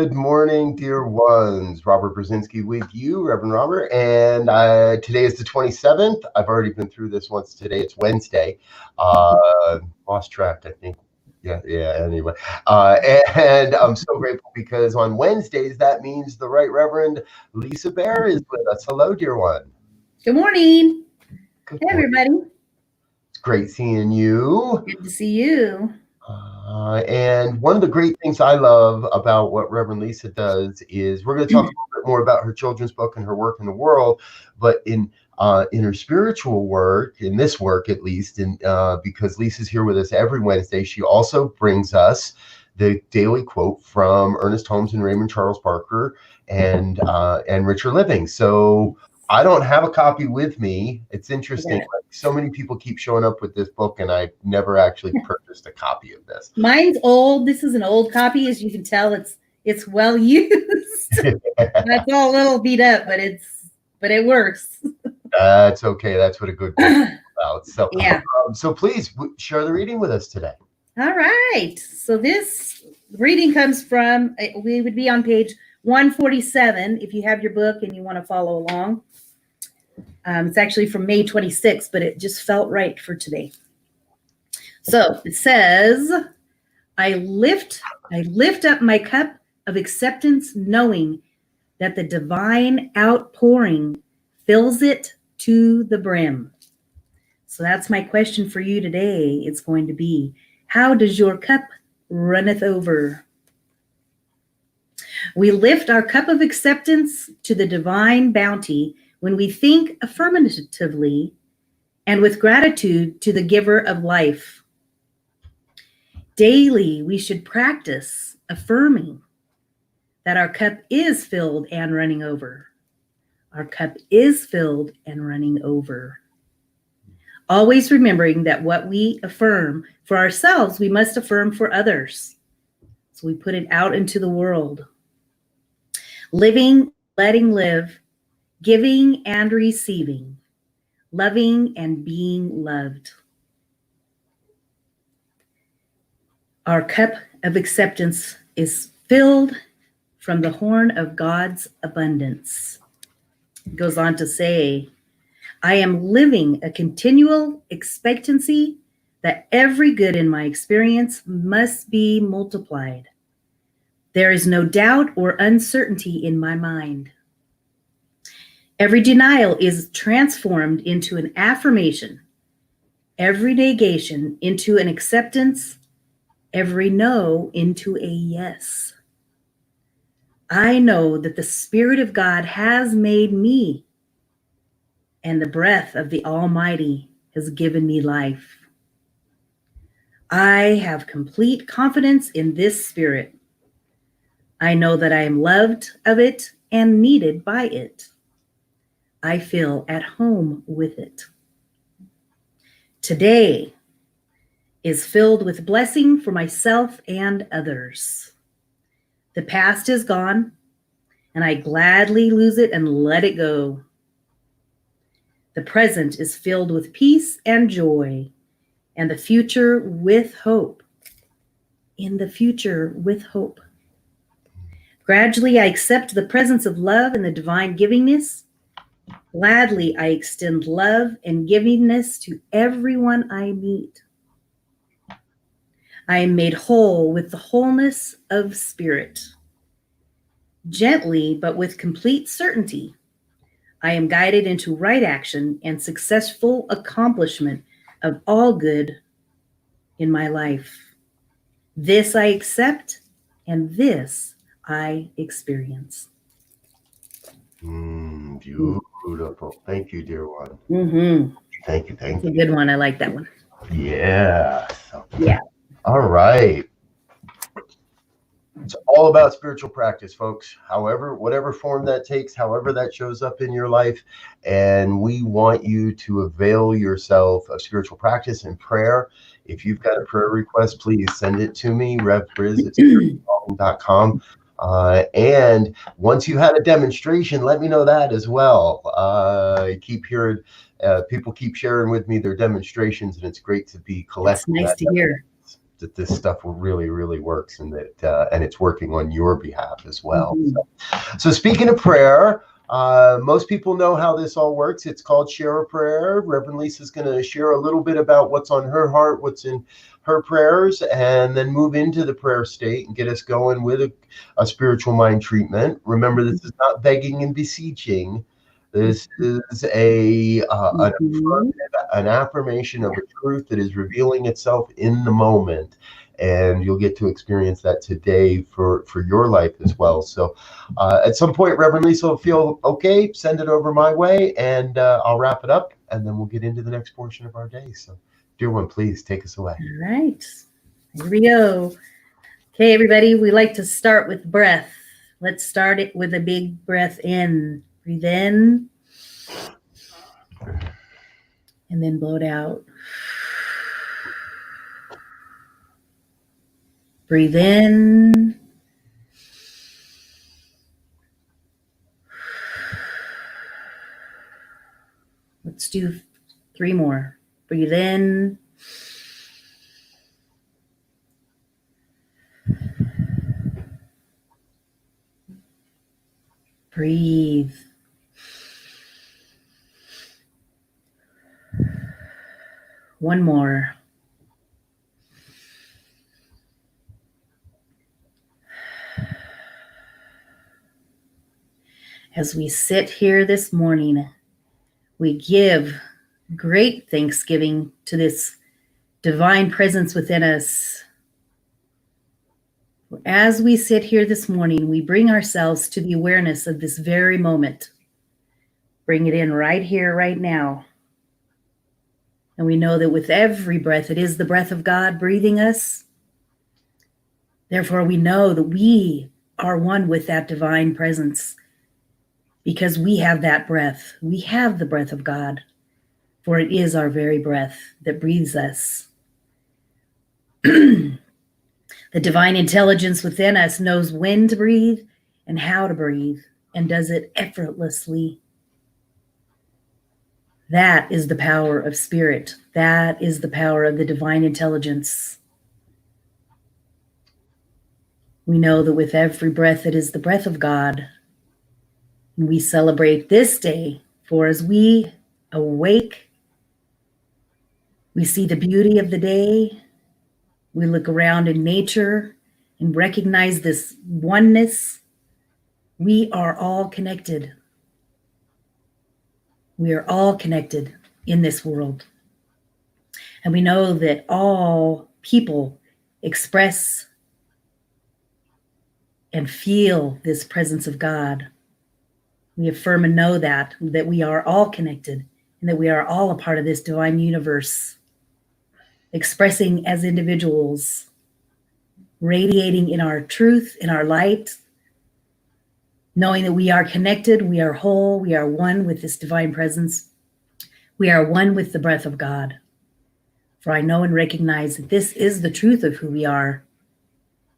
Good morning, dear ones. Robert Brzezinski with you, Reverend Robert. And today is the 27th. I've already been through this once today. It's Wednesday. Lost track, I think. Yeah, anyway. And I'm so grateful because on Wednesdays, that means the Right Reverend Lisa Bair is with us. Hello, dear one. Good morning. Good Hey, morning. everybody. It's great seeing you. Good to see you. And one of the great things I love about what Reverend Lisa does is we're going to talk a little bit more about her children's book and her work in the world, but in her spiritual work, in this work at least, because Lisa's here with us every Wednesday, she also brings us the daily quote from Ernest Holmes and Raymond Charles Parker and Richer Living. So I don't have a copy with me. It's interesting. Okay. Like, so many people keep showing up with this book, and I've never actually purchased a copy of this. Mine's old. This is an old copy, as you can tell. It's well used. That's all a little beat up, but it works. That's okay. That's what a good book is about. So Yeah. So please share the reading with us today. All right. So this reading comes from. We would be on page 147 if you have your book and you want to follow along. It's actually from May 26th, but it just felt right for today. So it says, I lift up my cup of acceptance, knowing that the divine outpouring fills it to the brim. So that's my question for you today. It's going to be, how does your cup runneth over? We lift our cup of acceptance to the divine bounty when we think affirmatively and with gratitude to the giver of life. Daily, we should practice affirming that our cup is filled and running over. Our cup is filled and running over. Always remembering that what we affirm for ourselves, we must affirm for others. So we put it out into the world. Living, letting live, giving and receiving, loving and being loved. Our cup of acceptance is filled from the horn of God's abundance. It goes on to say, I am living a continual expectancy that every good in my experience must be multiplied. There is no doubt or uncertainty in my mind. Every denial is transformed into an affirmation, every negation into an acceptance, every no into a yes. I know that the Spirit of God has made me, and the breath of the Almighty has given me life. I have complete confidence in this Spirit. I know that I am loved of it and needed by it. I feel at home with it. Today is filled with blessing for myself and others. The past is gone, and I gladly lose it and let it go. The present is filled with peace and joy, and the future with hope. In the future with hope. Gradually, I accept the presence of love and the divine givingness. Gladly, I extend love and givingness to everyone I meet. I am made whole with the wholeness of spirit. Gently, but with complete certainty, I am guided into right action and successful accomplishment of all good in my life. This I accept, and this I experience. Beautiful. Thank you, dear one. Mm-hmm. Thank you. It's a good one. I like that one. Yeah. Yeah. All right. It's all about spiritual practice, folks. However, whatever form that takes, however that shows up in your life. And we want you to avail yourself of spiritual practice and prayer. If you've got a prayer request, please send it to me, revbriz@spiritualcalling.com. And once you had a demonstration, let me know that as well. I keep hearing people keep sharing with me their demonstrations, and it's great to be collecting. It's nice to hear. that this stuff really, really works, and that and it's working on your behalf as well. So speaking of prayer, most people know how this all works. It's called Share a Prayer. Reverend Lisa's going to share a little bit about what's on her heart, what's in her prayers, and then move into the prayer state and get us going with a spiritual mind treatment. Remember, this is not begging and beseeching. This is an affirmation of a truth that is revealing itself in the moment. And you'll get to experience that today for your life as well. So at some point, Reverend Lisa will feel okay, send it over my way, and I'll wrap it up, and then we'll get into the next portion of our day. So, dear one, please take us away. All right, here we go. Okay, everybody, we like to start with breath. Let's start it with a big breath in. Breathe in, and then blow it out. Breathe in. Let's do 3 more. Breathe in. Breathe. One more. As we sit here this morning, we give great thanksgiving to this divine presence within us. As we sit here this morning, we bring ourselves to the awareness of this very moment. Bring it in right here, right now. And we know that with every breath, it is the breath of God breathing us. Therefore, we know that we are one with that divine presence because we have that breath. We have the breath of God, for it is our very breath that breathes us. The divine intelligence within us knows when to breathe and how to breathe, and does it effortlessly. That is the power of spirit. That is the power of the divine intelligence. We know that with every breath, it is the breath of God. And we celebrate this day, for as we awake, we see the beauty of the day. We look around in nature and recognize this oneness. We are all connected. We are all connected in this world. And we know that all people express and feel this presence of God. We affirm and know that we are all connected and that we are all a part of this divine universe, expressing as individuals, radiating in our truth, in our light, knowing that we are connected, we are whole, we are one with this divine presence. We are one with the breath of God. For I know and recognize that this is the truth of who we are.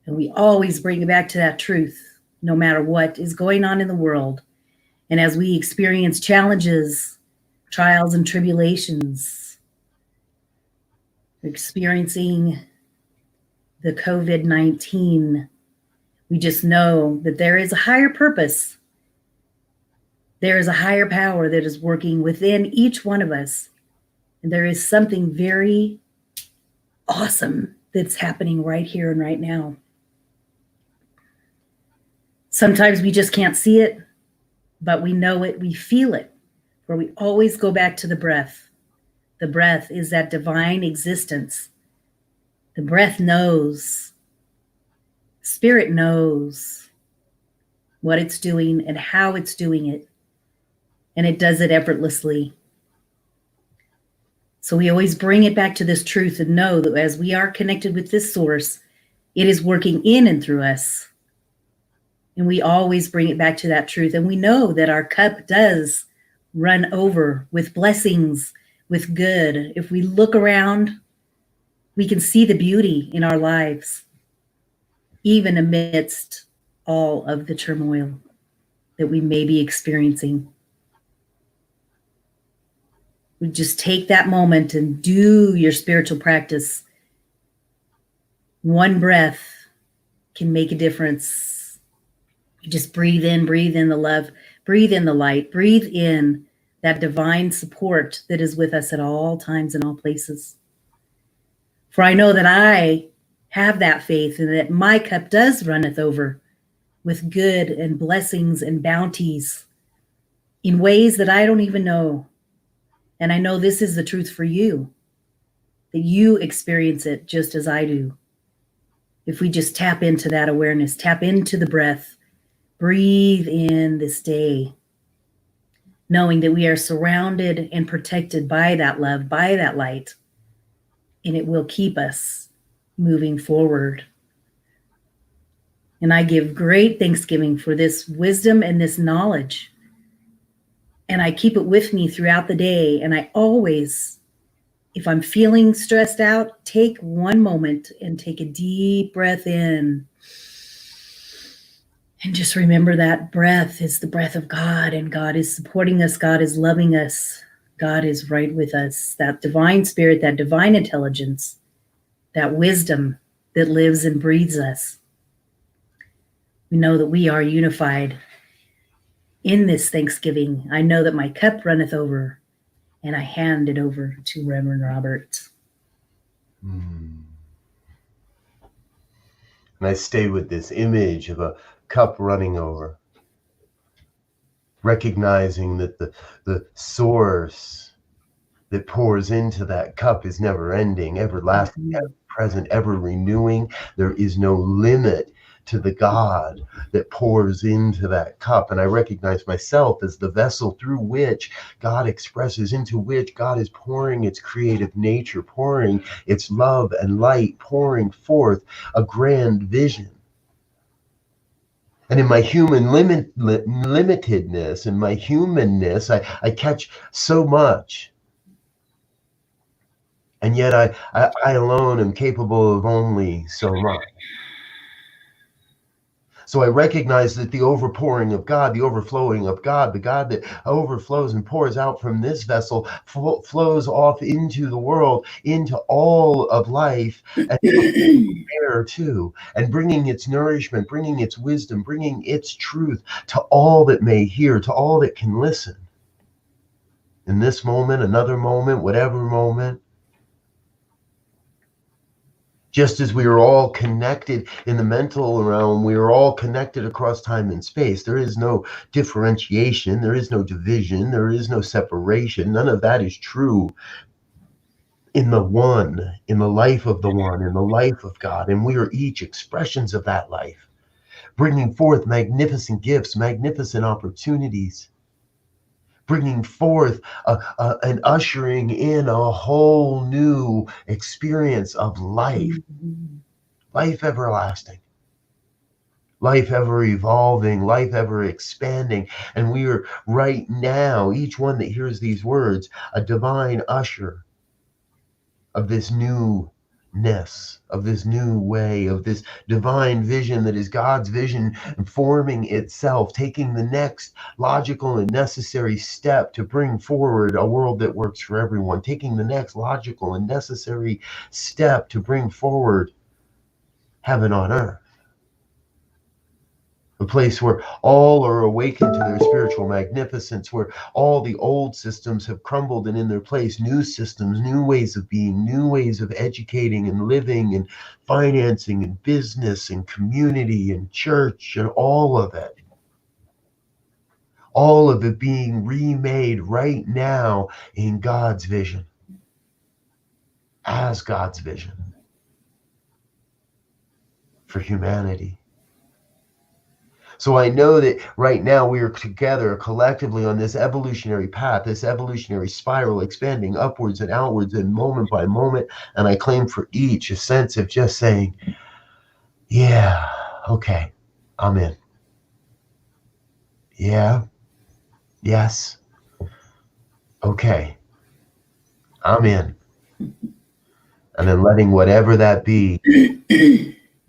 And we always bring it back to that truth, no matter what is going on in the world. And as we experience challenges, trials, and tribulations, experiencing the COVID-19, we just know that there is a higher purpose. There is a higher power that is working within each one of us. And there is something very awesome that's happening right here and right now. Sometimes we just can't see it, but we know it, we feel it, where we always go back to the breath. The breath is that divine existence. The breath knows. Spirit knows what it's doing and how it's doing it. And it does it effortlessly. So we always bring it back to this truth and know that as we are connected with this source, it is working in and through us. And we always bring it back to that truth. And we know that our cup does run over with blessings, with good. If we look around, we can see the beauty in our lives, even amidst all of the turmoil that we may be experiencing. We just take that moment and do your spiritual practice One breath can make a difference. You just breathe in the love, breathe in the light, breathe in that divine support that is with us at all times and all places. For I know that I have that faith and that my cup does runneth over with good and blessings and bounties in ways that I don't even know. And I know this is the truth for you, that you experience it just as I do. If we just tap into that awareness, tap into the breath, breathe in this day, knowing that we are surrounded and protected by that love, by that light, and it will keep us moving forward. And I give great thanksgiving for this wisdom and this knowledge. And I keep it with me throughout the day. And I always, if I'm feeling stressed out, take one moment and take a deep breath in. And just remember that breath is the breath of God, and God is supporting us. God is loving us. God is right with us. That divine spirit, that divine intelligence, that wisdom that lives and breathes us. We know that we are unified in this Thanksgiving. I know that my cup runneth over, and I hand it over to Reverend Robert. And I stay with this image of a cup running over, recognizing that the source that pours into that cup is never ending, everlasting, ever present, ever renewing. There is no limit to the God that pours into that cup. And I recognize myself as the vessel through which God expresses, into which God is pouring its creative nature, pouring its love and light, pouring forth a grand vision. And in my human limitedness, in my humanness, I catch so much. And yet I alone am capable of only so much. So I recognize that the overpouring of God, the overflowing of God, the God that overflows and pours out from this vessel flows off into the world, into all of life, and air too, and bringing its nourishment, bringing its wisdom, bringing its truth to all that may hear, to all that can listen. In this moment, another moment, whatever moment. Just as we are all connected in the mental realm, we are all connected across time and space. There is no differentiation. There is no division. There is no separation. None of that is true in the one, in the life of the one, in the life of God. And we are each expressions of that life, bringing forth magnificent gifts, magnificent opportunities, bringing forth and ushering in a whole new experience of life. Life everlasting, life ever evolving, life ever expanding. And we are right now, each one that hears these words, a divine usher of this newness, of this new way, of this divine vision that is God's vision forming itself, taking the next logical and necessary step to bring forward a world that works for everyone, taking the next logical and necessary step to bring forward heaven on earth. A place where all are awakened to their spiritual magnificence, where all the old systems have crumbled and in their place new systems, new ways of being, new ways of educating and living and financing and business and community and church and all of it. All of it being remade right now in God's vision, as God's vision for humanity. So I know that right now we are together collectively on this evolutionary path, this evolutionary spiral, expanding upwards and outwards and moment by moment. And I claim for each a sense of just saying, yeah, okay, I'm in. Yeah, yes, okay, I'm in. And then letting whatever that be,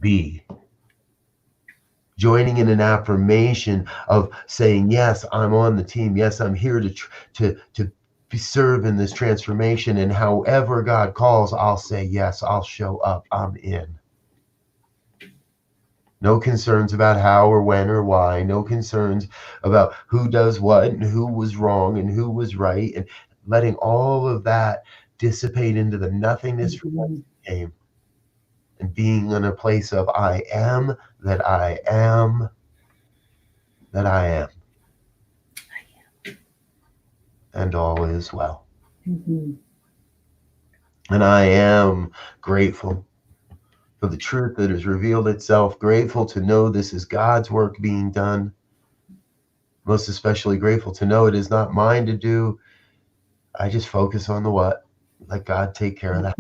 be. Joining in an affirmation of saying, yes, I'm on the team. Yes, I'm here to serve in this transformation. And however God calls, I'll say, yes, I'll show up. I'm in. No concerns about how or when or why. No concerns about who does what and who was wrong and who was right. And letting all of that dissipate into the nothingness from whence Mhm. it came. And being in a place of I am that I am that I am. And all is well. Mhm. And I am grateful for the truth that has revealed itself, grateful to know this is God's work being done. Most especially grateful to know it is not mine to do. I just focus on the what. Let God take care of that.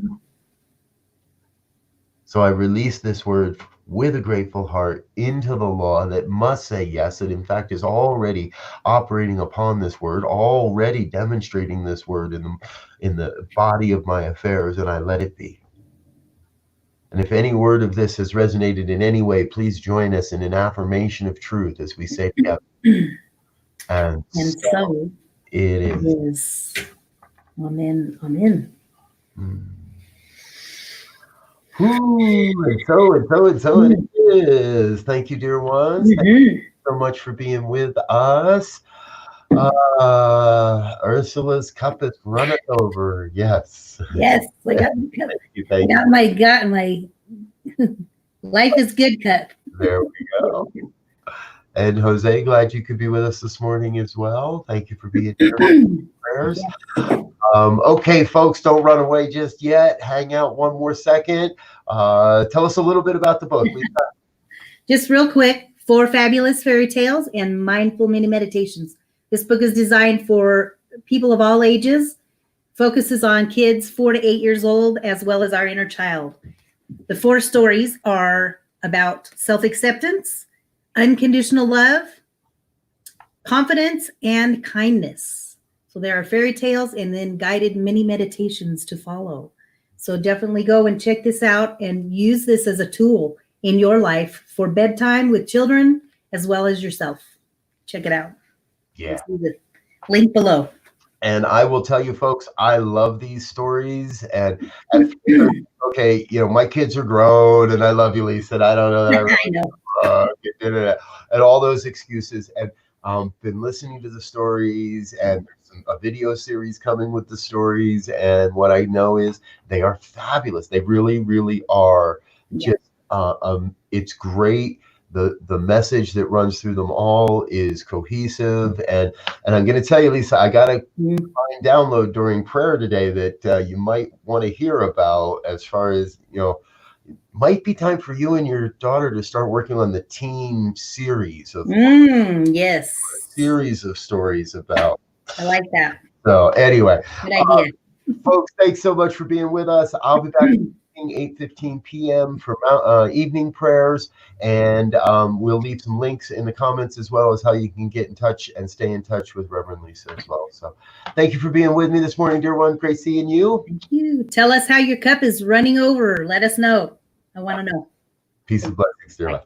So I release this word with a grateful heart into the law that must say yes, that in fact is already operating upon this word, already demonstrating this word in the body of my affairs, and I let it be. And if any word of this has resonated in any way, please join us in an affirmation of truth as we say together. And And so so it it is. is. Amen. Amen. And so it is. Thank you, dear ones. Thank you Mhm. so much for being with us. Ursula's cup is running over. Yes. Yes, Thank you. Thank you. my life is good cup. There we go. And Jose, glad you could be with us this morning as well. Thank you for being here. Prayers. Okay, folks, don't run away just yet. Hang out one more second. Tell us a little bit about the book. Just real quick, 4 fabulous fairy tales and mindful mini meditations. This book is designed for people of all ages, focuses on kids 4 to 8 years old, as well as our inner child. The 4 stories are about self-acceptance, unconditional love, confidence, and kindness. So there are fairy tales and then guided mini meditations to follow. So definitely go and check this out and use this as a tool in your life for bedtime with children as well as yourself. Check it out. Yeah. See the link below. And I will tell you, folks, I love these stories. And okay, my kids are grown, and I love you, Lisa. And I don't know that I really I know. and all those excuses. And been listening to the stories, and there's a video series coming with the stories. And what I know is they are fabulous. They really, really are. Yeah. Just it's great. The message that runs through them all is cohesive, and I'm going to tell you, Lisa, I got a download during prayer today that you might want to hear about, as far as might be time for you and your daughter to start working on the team series of Yes. series of stories about. I like that. So anyway, Good idea. folks, thanks so much for being with us. I'll be back 8:15 p.m. for evening prayers, and we'll leave some links in the comments, as well as how you can get in touch and stay in touch with Reverend Lisa as well. So thank you for being with me this morning, dear one. Great seeing you. Thank you. Tell us how your cup is running over. Let us know. I want to know. Peace and blessings, dear one.